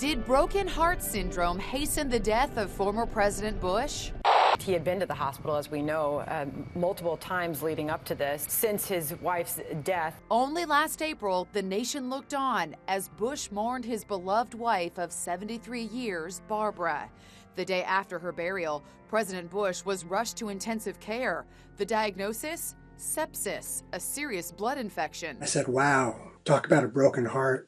Did broken heart syndrome hasten the death of former President Bush? He had been to the hospital, as we know, multiple times leading up to this, since his wife's death. Only last April, the nation looked on as Bush mourned his beloved wife of 73 years, Barbara. The day after her burial, President Bush was rushed to intensive care. The diagnosis? Sepsis, a serious blood infection. I said, wow, talk about a broken heart.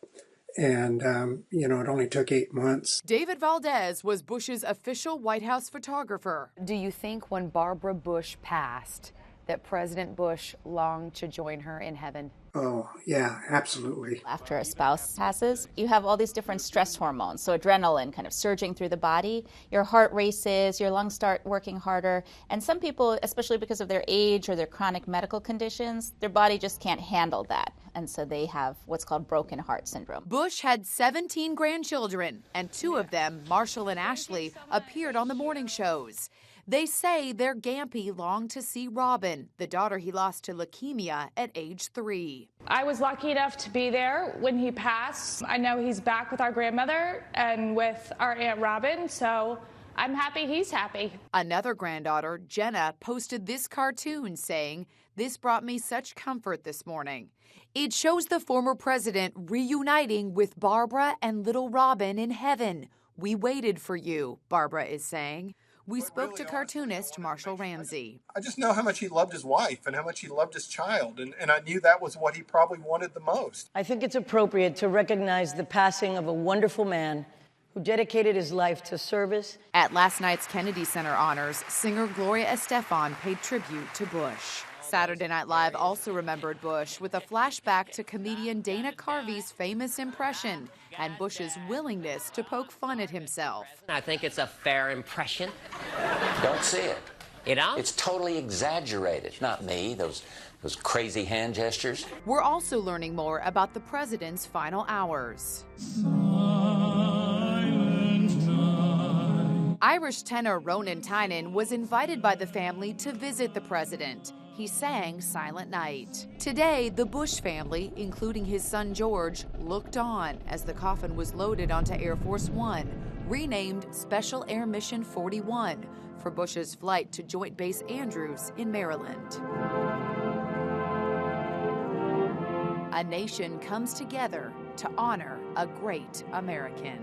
And, it only took 8 months. David Valdez was Bush's official White House photographer. Do you think when Barbara Bush passed that President Bush longed to join her in heaven? Oh, yeah, absolutely. After a spouse passes, you have all these different stress hormones. So adrenaline kind of surging through the body. Your heart races, your lungs start working harder. And some people, especially because of their age or their chronic medical conditions, their body just can't handle that. And so they have what's called broken heart syndrome. Bush had 17 grandchildren, and 2 of them, Marshall and Ashley, appeared on the morning shows. They say their Gampy longed to see Robin, the daughter he lost to leukemia at age 3. I was lucky enough to be there when he passed. I know he's back with our grandmother and with our Aunt Robin, so I'm happy he's happy. Another granddaughter, Jenna, posted this cartoon saying, "This brought me such comfort this morning." It shows the former president reuniting with Barbara and little Robin in heaven. "We waited for you," Barbara is saying. We spoke to cartoonist Marshall Ramsey. I just know how much he loved his wife and how much he loved his child, and I knew that was what he probably wanted the most. I think it's appropriate to recognize the passing of a wonderful man who dedicated his life to service. At last night's Kennedy Center honors, singer Gloria Estefan paid tribute to Bush. Saturday Night Live also remembered Bush with a flashback to comedian Dana Carvey's famous impression and Bush's willingness to poke fun at himself. I think it's a fair impression. Don't see it. You know? It's totally exaggerated. Not me, those crazy hand gestures. We're also learning more about the president's final hours. Irish tenor Ronan Tynan was invited by the family to visit the president. He sang Silent Night. Today, the Bush family, including his son George, looked on as the coffin was loaded onto Air Force One, renamed Special Air Mission 41, for Bush's flight to Joint Base Andrews in Maryland. A nation comes together to honor a great American.